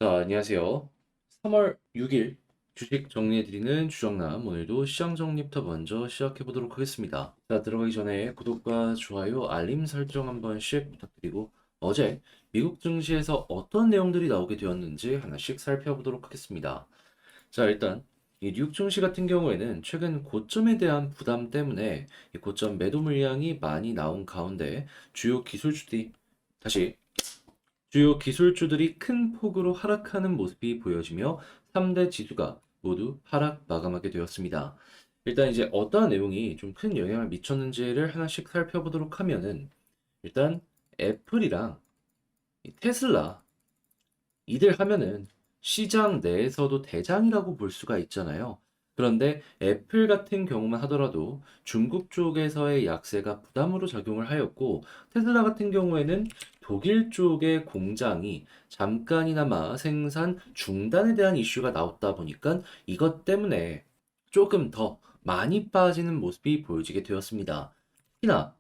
자, 안녕하세요. 3월 6일 주식 정리해드리는 주정남. 오늘도 시장 정리부터 먼저 시작해 보도록 하겠습니다. 자, 들어가기 전에 구독과 좋아요, 알림 설정 한 번씩 부탁드리고, 어제 미국 증시에서 어떤 내용들이 나오게 되었는지 하나씩 살펴보도록 하겠습니다. 자, 일단 이 뉴욕 증시 같은 경우에는 최근 고점에 대한 부담 때문에 이 고점 매도 물량이 많이 나온 가운데 주요 기술주들이 다시 주요 기술주들이 큰 폭으로 하락하는 모습이 보여지며 3대 지수가 모두 하락 마감하게 되었습니다. 일단 이제 어떠한 내용이 좀 큰 영향을 미쳤는지를 하나씩 살펴보도록 하면은 일단 애플이랑 이 테슬라 이들 하면은 시장 내에서도 대장이라고 볼 수가 있잖아요. 그런데 애플 같은 경우만 하더라도 중국 쪽에서의 약세가 부담으로 작용을 하였고, 테슬라 같은 경우에는 독일 쪽의 공장이 잠깐이나마 생산 중단에 대한 이슈가 나왔다 보니까 이것 때문에 조금 더 많이 빠지는 모습이 보여지게 되었습니다. 특히나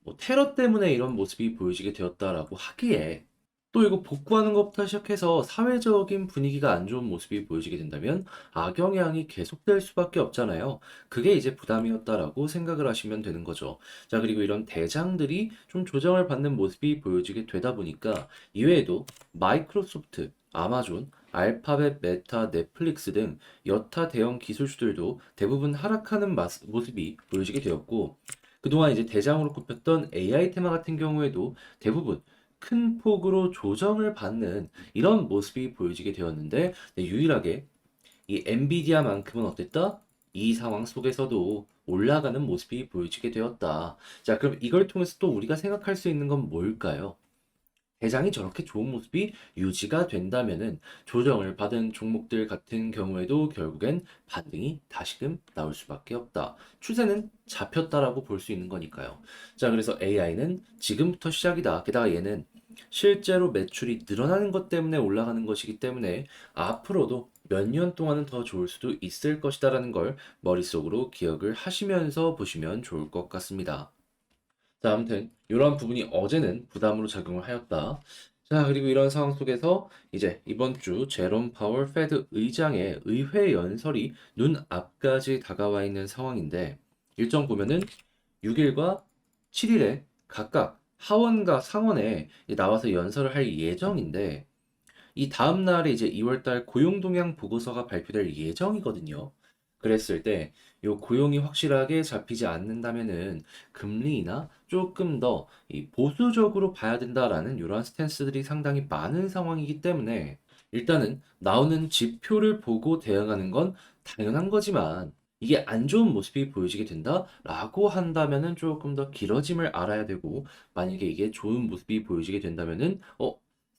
뭐 테러 때문에 이런 모습이 보여지게 되었다라고 하기에 또 이거 복구하는 것부터 시작해서 사회적인 분위기가 안 좋은 모습이 보여지게 된다면 악영향이 계속될 수밖에 없잖아요. 그게 이제 부담이었다라고 생각을 하시면 되는 거죠. 자, 그리고 이런 대장들이 좀 조정을 받는 모습이 보여지게 되다 보니까 이외에도 마이크로소프트, 아마존, 알파벳, 메타, 넷플릭스 등 여타 대형 기술주들도 대부분 하락하는 모습이 보여지게 되었고, 그동안 이제 대장으로 꼽혔던 AI 테마 같은 경우에도 대부분 큰 폭으로 조정을 받는 이런 모습이 보여지게 되었는데, 네, 유일하게 이 엔비디아만큼은 어땠다? 이 상황 속에서도 올라가는 모습이 보여지게 되었다. 자, 그럼 이걸 통해서 또 우리가 생각할 수 있는 건 뭘까요? 대장이 저렇게 좋은 모습이 유지가 된다면은 조정을 받은 종목들 같은 경우에도 결국엔 반등이 다시금 나올 수밖에 없다. 추세는 잡혔다라고 볼 수 있는 거니까요. 자, 그래서 AI는 지금부터 시작이다. 게다가 얘는 실제로 매출이 늘어나는 것 때문에 올라가는 것이기 때문에 앞으로도 몇 년 동안은 더 좋을 수도 있을 것이다라는 걸 머릿속으로 기억을 하시면서 보시면 좋을 것 같습니다. 자, 아무튼 이러한 부분이 어제는 부담으로 작용을 하였다. 자, 그리고 이런 상황 속에서 이제 이번 주 제롬 파월 페드 의장의 의회 연설이 눈앞까지 다가와 있는 상황인데, 일정 보면은 6일과 7일에 각각 하원과 상원에 나와서 연설을 할 예정인데, 이 다음 날에 이제 2월 달 고용 동향 보고서가 발표될 예정이거든요. 그랬을 때 요 고용이 확실하게 잡히지 않는다면은 금리나 조금 더 이 보수적으로 봐야 된다라는 이러한 스탠스들이 상당히 많은 상황이기 때문에 일단은 나오는 지표를 보고 대응하는 건 당연한 거지만, 이게 안 좋은 모습이 보여지게 된다라고 한다면은 조금 더 길어짐을 알아야 되고, 만약에 이게 좋은 모습이 보여지게 된다면은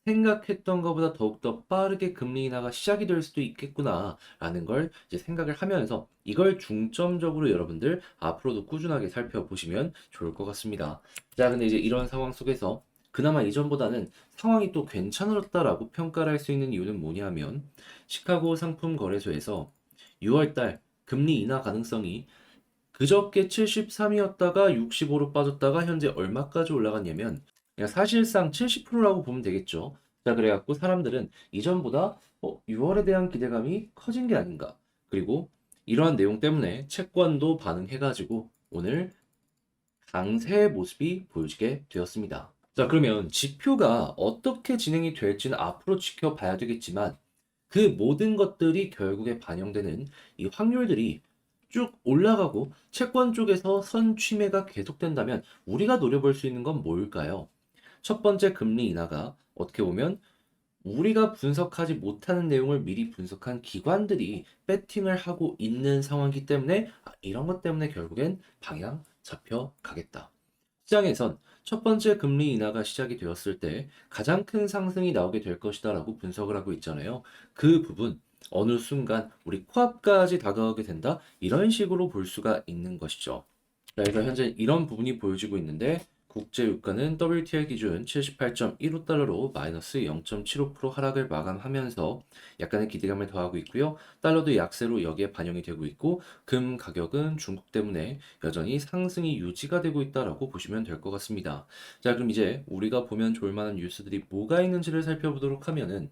생각했던 것보다 더욱더 빠르게 금리 인하가 시작이 될 수도 있겠구나라는 걸 이제 생각을 하면서 이걸 중점적으로 여러분들 앞으로도 꾸준하게 살펴보시면 좋을 것 같습니다. 자, 근데 이제 이런 상황 속에서 그나마 이전보다는 상황이 또 괜찮았다라고 평가를 할 수 있는 이유는 뭐냐면, 시카고 상품 거래소에서 6월 달 금리 인하 가능성이 그저께 73이었다가 65로 빠졌다가 현재 얼마까지 올라갔냐면 그냥 사실상 70%라고 보면 되겠죠. 자, 그래갖고 사람들은 이전보다 6월에 대한 기대감이 커진 게 아닌가. 그리고 이러한 내용 때문에 채권도 반응해가지고 오늘 강세의 모습이 보여지게 되었습니다. 자, 그러면 지표가 어떻게 진행이 될지는 앞으로 지켜봐야 되겠지만, 그 모든 것들이 결국에 반영되는 이 확률들이 쭉 올라가고 채권 쪽에서 선취매가 계속된다면 우리가 노려볼 수 있는 건 뭘까요? 첫 번째 금리 인하가 어떻게 보면 우리가 분석하지 못하는 내용을 미리 분석한 기관들이 배팅을 하고 있는 상황이기 때문에 이런 것 때문에 결국엔 방향 잡혀가겠다. 시장에선 첫 번째 금리 인하가 시작이 되었을 때 가장 큰 상승이 나오게 될 것이다라고 분석을 하고 있잖아요. 그 부분 어느 순간 우리 코앞까지 다가오게 된다, 이런 식으로 볼 수가 있는 것이죠. 자, 그래서 현재 이런 부분이 보여지고 있는데 국제 유가는 WTI 기준 78.15달러로 마이너스 0.75% 하락을 마감하면서 약간의 기대감을 더하고 있고요. 달러도 약세로 여기에 반영이 되고 있고, 금 가격은 중국 때문에 여전히 상승이 유지가 되고 있다라고 보시면 될 것 같습니다. 자, 그럼 이제 우리가 보면 좋을 만한 뉴스들이 뭐가 있는지를 살펴보도록 하면은,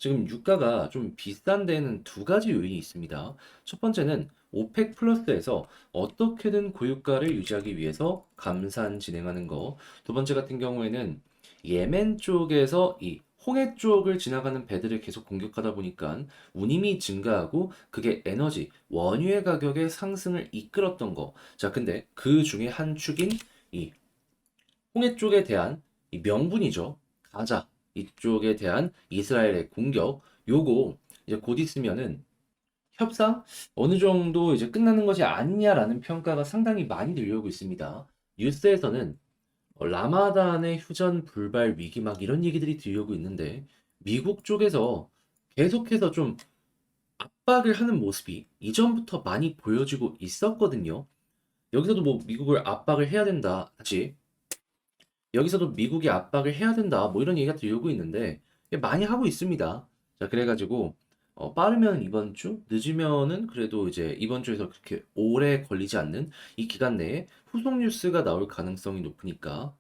지금 유가가 좀 비싼 데에는 두 가지 요인이 있습니다. 첫 번째는 오펙 플러스에서 어떻게든 고유가를 유지하기 위해서 감산 진행하는 거. 두 번째 같은 경우에는 예멘 쪽에서 이 홍해 쪽을 지나가는 배들을 계속 공격하다 보니까 운임이 증가하고 그게 에너지, 원유의 가격의 상승을 이끌었던 거. 자, 근데 그 중에 한 축인 이 홍해 쪽에 대한 이 명분이죠. 가자 이쪽에 대한 이스라엘의 공격. 요거 이제 곧 있으면은 협상 어느 정도 이제 끝나는 것이 아니냐라는 평가가 상당히 많이 들려오고 있습니다. 뉴스에서는 라마단의 휴전 불발 위기 막 이런 얘기들이 들려오고 있는데 미국 쪽에서 계속해서 좀 압박을 하는 모습이 이전부터 많이 보여지고 있었거든요. 여기서도 뭐 미국을 압박을 해야 된다. 다시 여기서도 미국이 압박을 해야 된다. 뭐 이런 얘기가 들려오고 있는데 많이 하고 있습니다. 자, 그래가지고 빠르면 이번 주, 늦으면은 그래도 이제 이번 주에서 그렇게 오래 걸리지 않는 이 기간 내에 후속 뉴스가 나올 가능성이 높으니까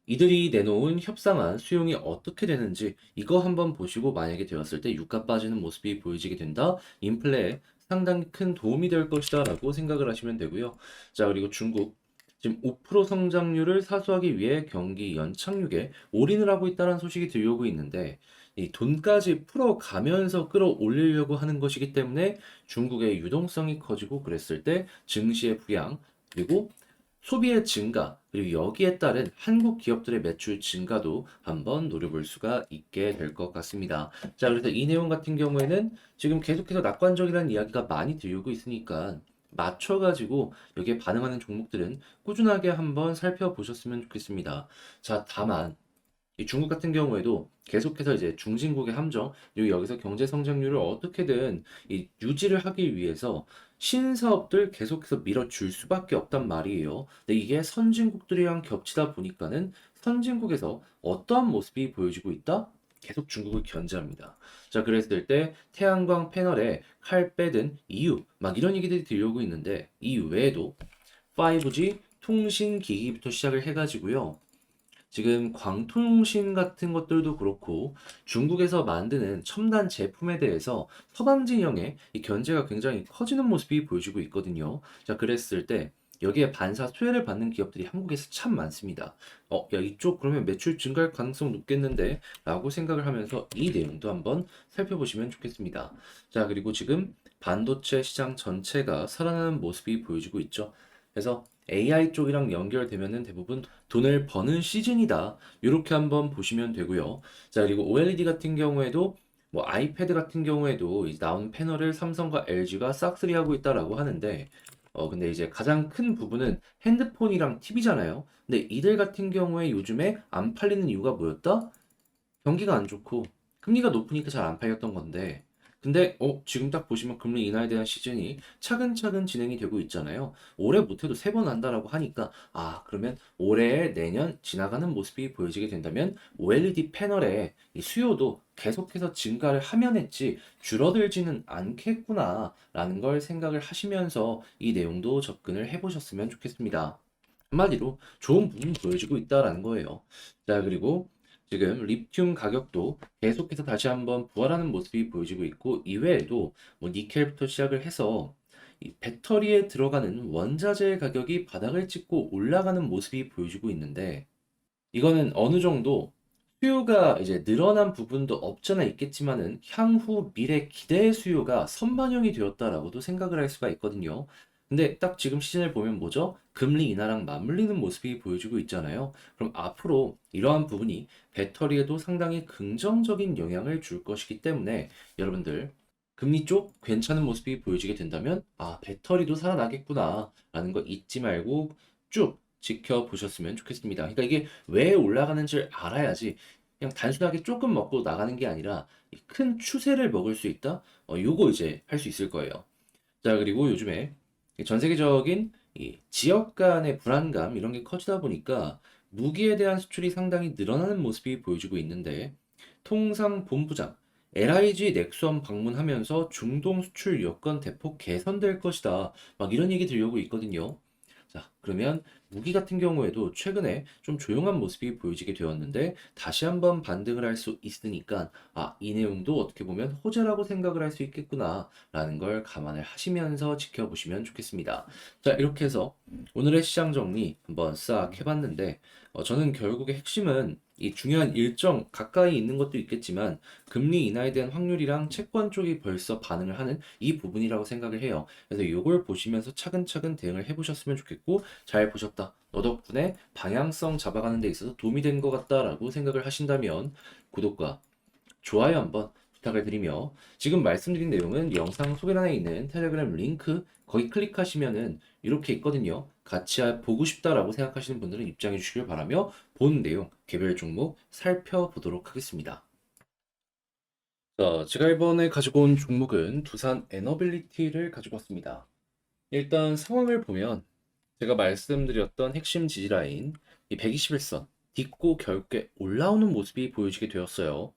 이들이 내놓은 협상안 수용이 어떻게 되는지 이거 한번 보시고 만약에 되었을 때 유가 빠지는 모습이 보여지게 된다. 인플레에 상당히 큰 도움이 될 것이다 라고 생각을 하시면 되고요. 자, 그리고 중국 지금 5% 성장률을 사수하기 위해 경기 연착륙에 올인을 하고 있다는 소식이 들려오고 있는데 이 돈까지 풀어가면서 끌어올리려고 하는 것이기 때문에 중국의 유동성이 커지고 그랬을 때 증시의 부양 그리고 소비의 증가, 그리고 여기에 따른 한국 기업들의 매출 증가도 한번 노려볼 수가 있게 될 것 같습니다. 자, 그래서 이 내용 같은 경우에는 지금 계속해서 낙관적이라는 이야기가 많이 들리고 있으니까 맞춰가지고 여기에 반응하는 종목들은 꾸준하게 한번 살펴보셨으면 좋겠습니다. 자, 다만 이 중국 같은 경우에도 계속해서 이제 중진국의 함정, 그리고 여기서 경제 성장률을 어떻게든 이 유지를 하기 위해서 신사업들 계속해서 밀어줄 수밖에 없단 말이에요. 근데 이게 선진국들이랑 겹치다 보니까는 선진국에서 어떠한 모습이 보여지고 있다? 계속 중국을 견제합니다. 자, 그랬을 때 태양광 패널에 칼 빼든 이유, 막 이런 얘기들이 들려오고 있는데 이 외에도 5G 통신 기기부터 시작을 해가지고요. 지금 광통신 같은 것들도 그렇고 중국에서 만드는 첨단 제품에 대해서 서방 진영의 이 견제가 굉장히 커지는 모습이 보여지고 있거든요. 자, 그랬을 때 여기에 반사 수혜를 받는 기업들이 한국에서 참 많습니다. 야, 이쪽 그러면 매출 증가할 가능성 높겠는데? 라고 생각을 하면서 이 내용도 한번 살펴보시면 좋겠습니다. 자, 그리고 지금 반도체 시장 전체가 살아나는 모습이 보여지고 있죠. 그래서 AI 쪽이랑 연결되면은 대부분 돈을 버는 시즌이다. 이렇게 한번 보시면 되고요. 자, 그리고 OLED 같은 경우에도 뭐 아이패드 같은 경우에도 이제 나온 패널을 삼성과 LG가 싹쓸이 하고 있다라고 하는데 근데 이제 가장 큰 부분은 핸드폰이랑 TV잖아요. 근데 이들 같은 경우에 요즘에 안 팔리는 이유가 뭐였다? 경기가 안 좋고 금리가 높으니까 잘 안 팔렸던 건데 근데 지금 딱 보시면 금리 인하에 대한 시즌이 차근차근 진행이 되고 있잖아요. 올해 못해도 세 번 한다라고 하니까 그러면 올해 내년 지나가는 모습이 보여지게 된다면 OLED 패널의 이 수요도 계속해서 증가를 하면 했지 줄어들지는 않겠구나라는 걸 생각을 하시면서 이 내용도 접근을 해보셨으면 좋겠습니다. 한마디로 좋은 부분이 보여지고 있다라는 거예요. 자, 그리고 지금 리튬 가격도 계속해서 다시 한번 부활하는 모습이 보여지고 있고 이외에도 뭐 니켈부터 시작을 해서 이 배터리에 들어가는 원자재 가격이 바닥을 찍고 올라가는 모습이 보여지고 있는데 이거는 어느 정도 수요가 이제 늘어난 부분도 없잖아 있겠지만은 향후 미래 기대의 수요가 선반영이 되었다라고도 생각을 할 수가 있거든요. 근데 딱 지금 시즌을 보면 뭐죠? 금리 인하랑 맞물리는 모습이 보여지고 있잖아요. 그럼 앞으로 이러한 부분이 배터리에도 상당히 긍정적인 영향을 줄 것이기 때문에 여러분들 금리 쪽 괜찮은 모습이 보여지게 된다면 배터리도 살아나겠구나라는 거 잊지 말고 쭉 지켜보셨으면 좋겠습니다. 그러니까 이게 왜 올라가는지를 알아야지 그냥 단순하게 조금 먹고 나가는 게 아니라 이 큰 추세를 먹을 수 있다? 요거 이제 할 수 있을 거예요. 자, 그리고 요즘에 전 세계적인 이 지역 간의 불안감 이런 게 커지다 보니까 무기에 대한 수출이 상당히 늘어나는 모습이 보여지고 있는데 통상본부장 LIG 넥스원 방문하면서 중동 수출 여건 대폭 개선될 것이다. 막 이런 얘기 들려오고 있거든요. 자, 그러면 무기 같은 경우에도 최근에 좀 조용한 모습이 보여지게 되었는데 다시 한번 반등을 할 수 있으니까 이 내용도 어떻게 보면 호재라고 생각을 할 수 있겠구나라는 걸 감안을 하시면서 지켜보시면 좋겠습니다. 자, 이렇게 해서 오늘의 시장 정리 한번 싹 해봤는데 저는 결국에 핵심은 이 중요한 일정 가까이 있는 것도 있겠지만 금리 인하에 대한 확률이랑 채권 쪽이 벌써 반응을 하는 이 부분이라고 생각을 해요. 그래서 이걸 보시면서 차근차근 대응을 해보셨으면 좋겠고 잘 보셨다. 너 덕분에 방향성 잡아가는 데 있어서 도움이 된 것 같다라고 생각을 하신다면 구독과 좋아요 한번 부탁을 드리며 지금 말씀드린 내용은 영상 소개란에 있는 텔레그램 링크 거기 클릭하시면은 이렇게 있거든요. 같이 보고 싶다라고 생각하시는 분들은 입장해 주시길 바라며 본 내용 개별 종목 살펴보도록 하겠습니다. 자, 제가 이번에 가지고 온 종목은 두산 에너빌리티를 가지고 왔습니다. 일단 상황을 보면 제가 말씀드렸던 핵심 지지라인 이 121선 딛고 결국에 올라오는 모습이 보여지게 되었어요.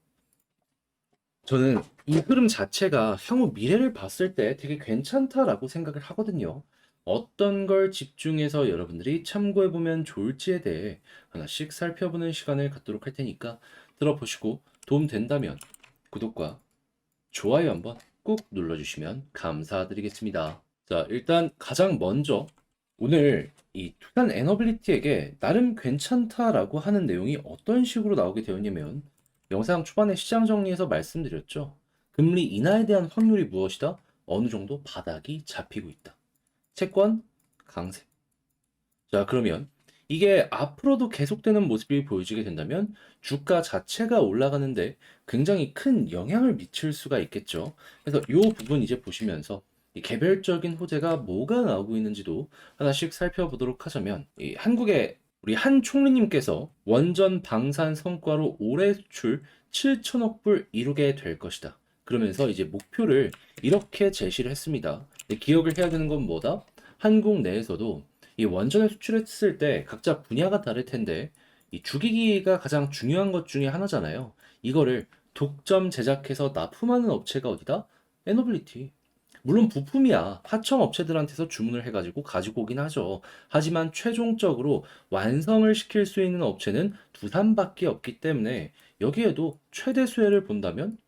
저는 이 흐름 자체가 향후 미래를 봤을 때 되게 괜찮다라고 생각을 하거든요. 어떤 걸 집중해서 여러분들이 참고해보면 좋을지에 대해 하나씩 살펴보는 시간을 갖도록 할 테니까 들어보시고 도움 된다면 구독과 좋아요 한번 꾹 눌러주시면 감사드리겠습니다. 자, 일단 가장 먼저 오늘 이 투단 에너빌리티에게 나름 괜찮다라고 하는 내용이 어떤 식으로 나오게 되었냐면 영상 초반에 시장 정리에서 말씀드렸죠. 금리 인하에 대한 확률이 무엇이다? 어느 정도 바닥이 잡히고 있다. 채권 강세. 자, 그러면 이게 앞으로도 계속되는 모습이 보여지게 된다면 주가 자체가 올라가는데 굉장히 큰 영향을 미칠 수가 있겠죠. 그래서 이 부분 이제 보시면서 이 개별적인 호재가 뭐가 나오고 있는지도 하나씩 살펴보도록 하자면 이 한국의 우리 한 총리님께서 원전 방산 성과로 올해 수출 7천억 불 이루게 될 것이다. 그러면서 이제 목표를 이렇게 제시를 했습니다. 근데 기억을 해야 되는 건 뭐다? 한국 내에서도 이 원전을 수출했을 때 각자 분야가 다를 텐데 이 주기기가 가장 중요한 것 중에 하나잖아요. 이거를 독점 제작해서 납품하는 업체가 어디다? 에너빌리티. 물론 부품이야 하청 업체들한테서 주문을 해가지고 가지고 오긴 하죠. 하지만 최종적으로 완성을 시킬 수 있는 업체는 두산밖에 없기 때문에 여기에도 최대 수혜를 본다면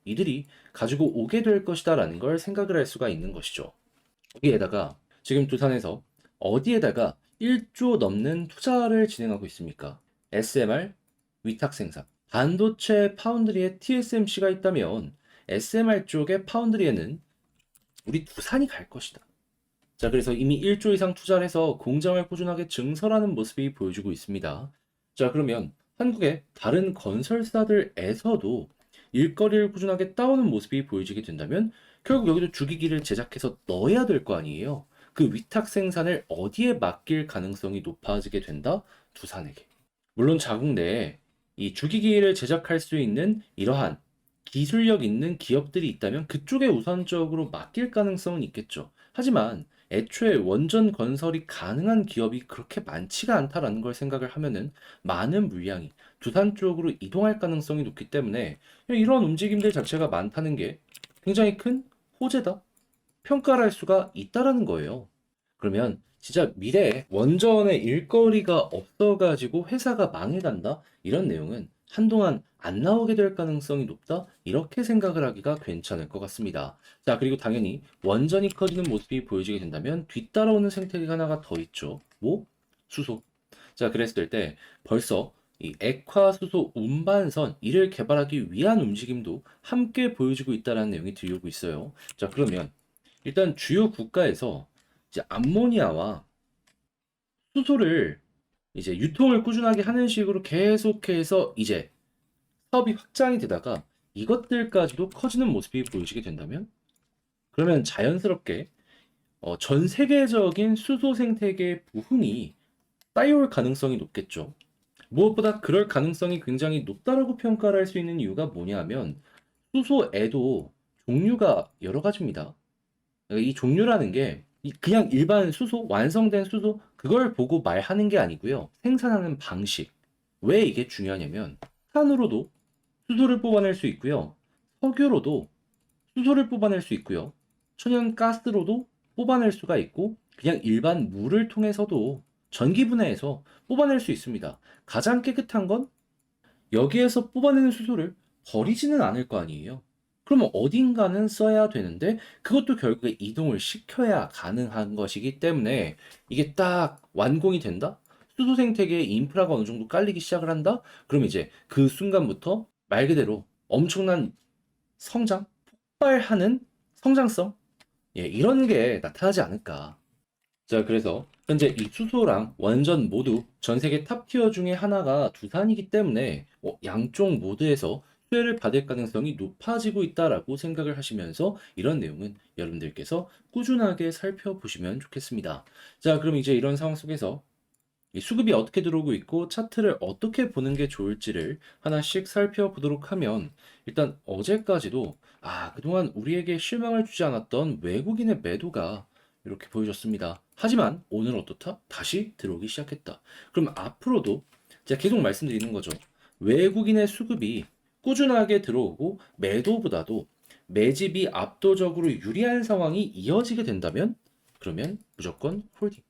이들이 가지고 오게 될 것이다라는 걸 생각을 할 수가 있는 것이죠. 여기에다가 지금 두산에서 어디에다가 1조 넘는 투자를 진행하고 있습니까? SMR 위탁 생산. 반도체 파운드리에 TSMC가 있다면 SMR 쪽의 파운드리에는 우리 두산이 갈 것이다. 자, 그래서 이미 1조 이상 투자를 해서 공장을 꾸준하게 증설하는 모습이 보여주고 있습니다. 자, 그러면 한국의 다른 건설사들에서도 일거리를 꾸준하게 따오는 모습이 보여지게 된다면 결국 여기도 주기기를 제작해서 넣어야 될 거 아니에요. 그 위탁 생산을 어디에 맡길 가능성이 높아지게 된다? 두산에게. 물론 자국 내에 이 주기기를 제작할 수 있는 이러한 기술력 있는 기업들이 있다면 그쪽에 우선적으로 맡길 가능성은 있겠죠. 하지만 애초에 원전 건설이 가능한 기업이 그렇게 많지가 않다라는 걸 생각을 하면은 많은 물량이 두산 쪽으로 이동할 가능성이 높기 때문에 이런 움직임들 자체가 많다는 게 굉장히 큰 호재다. 평가를 할 수가 있다라는 거예요. 그러면 진짜 미래에 원전의 일거리가 없어가지고 회사가 망해간다? 이런 내용은 한동안 안 나오게 될 가능성이 높다? 이렇게 생각을 하기가 괜찮을 것 같습니다. 자, 그리고 당연히 원전이 커지는 모습이 보여지게 된다면 뒤따라오는 생태계가 하나가 더 있죠. 뭐? 수소. 자, 그랬을 때 벌써 이 액화수소 운반선 이를 개발하기 위한 움직임도 함께 보여지고 있다는 내용이 들려오고 있어요. 자, 그러면 일단 주요 국가에서 이제 암모니아와 수소를 이제 유통을 꾸준하게 하는 식으로 계속해서 이제 사업이 확장이 되다가 이것들까지도 커지는 모습이 보여지게 된다면 그러면 자연스럽게 전 세계적인 수소 생태계 부흥이 따라올 가능성이 높겠죠. 무엇보다 그럴 가능성이 굉장히 높다라고 평가를 할 수 있는 이유가 뭐냐면 수소에도 종류가 여러 가지입니다. 그러니까 이 종류라는 게 그냥 일반 수소, 완성된 수소 그걸 보고 말하는 게 아니고요. 생산하는 방식. 왜 이게 중요하냐면 탄으로도 수소를 뽑아낼 수 있고요. 석유로도 수소를 뽑아낼 수 있고요. 천연가스로도 뽑아낼 수가 있고 그냥 일반 물을 통해서도 전기 분해해서 뽑아낼 수 있습니다. 가장 깨끗한 건 여기에서 뽑아내는 수소를 버리지는 않을 거 아니에요. 그러면 어딘가는 써야 되는데 그것도 결국에 이동을 시켜야 가능한 것이기 때문에 이게 딱 완공이 된다? 수소 생태계에 인프라가 어느 정도 깔리기 시작을 한다? 그럼 이제 그 순간부터 말 그대로 엄청난 성장, 폭발하는 성장성? 예, 이런 게 나타나지 않을까. 자, 그래서 현재 이 수소랑 원전 모두 전 세계 탑 티어 중에 하나가 두산이기 때문에 양쪽 모두에서 수혜를 받을 가능성이 높아지고 있다라고 생각을 하시면서 이런 내용은 여러분들께서 꾸준하게 살펴보시면 좋겠습니다. 자, 그럼 이제 이런 상황 속에서 이 수급이 어떻게 들어오고 있고 차트를 어떻게 보는 게 좋을지를 하나씩 살펴보도록 하면 일단 어제까지도 그동안 우리에게 실망을 주지 않았던 외국인의 매도가 이렇게 보여줬습니다. 하지만 오늘 어떻다? 다시 들어오기 시작했다. 그럼 앞으로도 제가 계속 말씀드리는 거죠. 외국인의 수급이 꾸준하게 들어오고 매도보다도 매집이 압도적으로 유리한 상황이 이어지게 된다면 그러면 무조건 홀딩.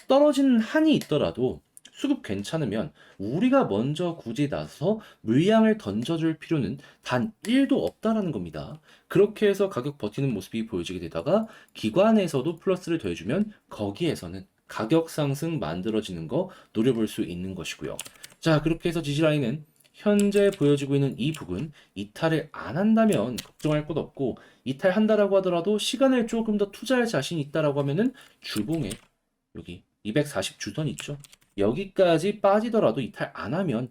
떨어지는 한이 있더라도 수급 괜찮으면 우리가 먼저 굳이 나서 물량을 던져줄 필요는 단 1도 없다라는 겁니다. 그렇게 해서 가격 버티는 모습이 보여지게 되다가 기관에서도 플러스를 더해주면 거기에서는 가격 상승 만들어지는 거 노려볼 수 있는 것이고요. 자, 그렇게 해서 지지라인은 현재 보여지고 있는 이 부분 이탈을 안 한다면 걱정할 것 없고 이탈한다라고 하더라도 시간을 조금 더 투자할 자신이 있다라고 하면은 주봉에 여기 240 주선 있죠? 여기까지 빠지더라도 이탈 안 하면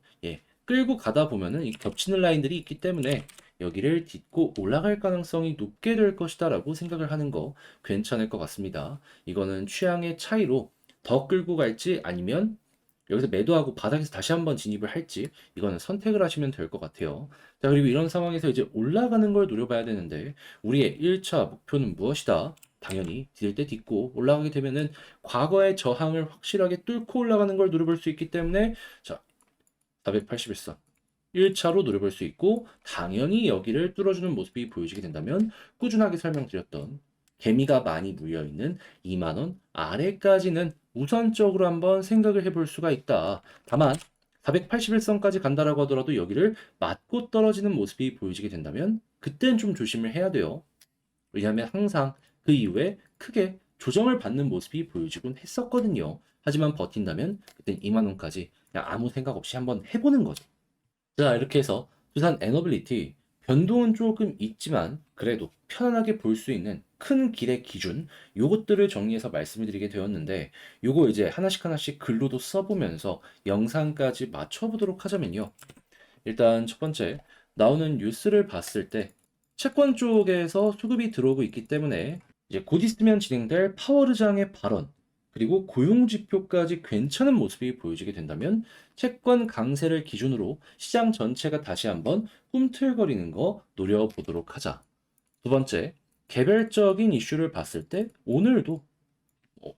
끌고 가다 보면은 이 겹치는 라인들이 있기 때문에 여기를 딛고 올라갈 가능성이 높게 될 것이다라고 생각을 하는 거 괜찮을 것 같습니다. 이거는 취향의 차이로 더 끌고 갈지 아니면 여기서 매도하고 바닥에서 다시 한번 진입을 할지 이거는 선택을 하시면 될 것 같아요. 자, 그리고 이런 상황에서 이제 올라가는 걸 노려봐야 되는데 우리의 1차 목표는 무엇이다? 당연히 딜 때 딛고 올라가게 되면은 과거의 저항을 확실하게 뚫고 올라가는 걸 노려볼 수 있기 때문에 자, 481선 1차로 노려볼 수 있고 당연히 여기를 뚫어주는 모습이 보여지게 된다면 꾸준하게 설명드렸던 개미가 많이 물려있는 2만 원 아래까지는 우선적으로 한번 생각을 해볼 수가 있다. 다만 481선까지 간다라고 하더라도 여기를 맞고 떨어지는 모습이 보여지게 된다면 그때는 좀 조심을 해야 돼요. 왜냐하면 항상 그 이후에 크게 조정을 받는 모습이 보여지곤 했었거든요. 하지만 버틴다면 그땐 2만 원까지 그냥 아무 생각 없이 한번 해보는 거죠. 자, 이렇게 해서 두산 에너빌리티 변동은 조금 있지만 그래도 편안하게 볼 수 있는 큰 길의 기준 요것들을 정리해서 말씀을 드리게 되었는데 요거 이제 하나씩 하나씩 글로도 써보면서 영상까지 맞춰보도록 하자면요. 일단 첫 번째 나오는 뉴스를 봤을 때 채권 쪽에서 수급이 들어오고 있기 때문에 이제 곧 있으면 진행될 파월의장의 발언 그리고 고용 지표까지 괜찮은 모습이 보여지게 된다면 채권 강세를 기준으로 시장 전체가 다시 한번 꿈틀거리는 거 노려보도록 하자. 두 번째, 개별적인 이슈를 봤을 때 오늘도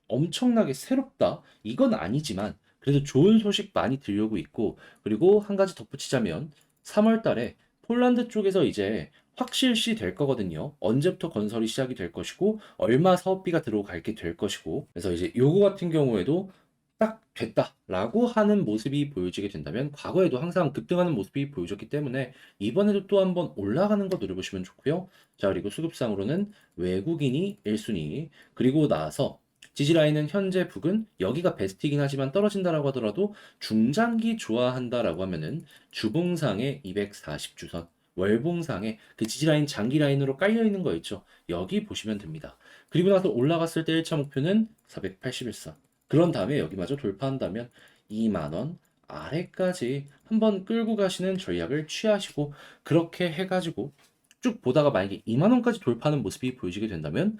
엄청나게 새롭다. 이건 아니지만 그래도 좋은 소식 많이 들려오고 있고 그리고 한 가지 덧붙이자면 3월 달에 폴란드 쪽에서 이제 확실시 될 거거든요. 언제부터 건설이 시작이 될 것이고 얼마 사업비가 들어갈게 될 것이고 그래서 이제 요거 같은 경우에도 딱 됐다라고 하는 모습이 보여지게 된다면 과거에도 항상 급등하는 모습이 보여졌기 때문에 이번에도 또 한번 올라가는 거 노려보시면 좋고요. 자, 그리고 수급상으로는 외국인이 1순위 그리고 나서 지지라인은 현재 북은 여기가 베스트이긴 하지만 떨어진다라고 하더라도 중장기 좋아한다라고 하면은 주봉상의 240주선, 월봉상의 그 지지라인 장기 라인으로 깔려 있는 거 있죠. 여기 보시면 됩니다. 그리고 나서 올라갔을 때 1차 목표는 481선. 그런 다음에 여기마저 돌파한다면 2만 원 아래까지 한번 끌고 가시는 전략을 취하시고 그렇게 해가지고 쭉 보다가 만약에 2만 원까지 돌파하는 모습이 보여지게 된다면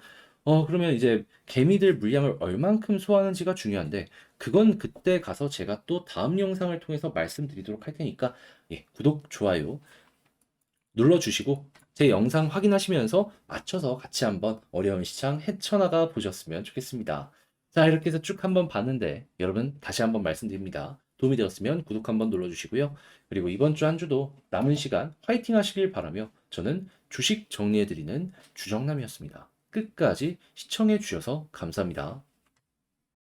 그러면 이제 개미들 물량을 얼만큼 소화하는지가 중요한데 그건 그때 가서 제가 또 다음 영상을 통해서 말씀드리도록 할 테니까 구독, 좋아요 눌러주시고 제 영상 확인하시면서 맞춰서 같이 한번 어려운 시장 헤쳐나가 보셨으면 좋겠습니다. 자, 이렇게 해서 쭉 한번 봤는데 여러분 다시 한번 말씀드립니다. 도움이 되었으면 구독 한번 눌러주시고요. 그리고 이번 주 한 주도 남은 시간 화이팅 하시길 바라며 저는 주식 정리해드리는 주정남이었습니다. 끝까지 시청해 주셔서 감사합니다.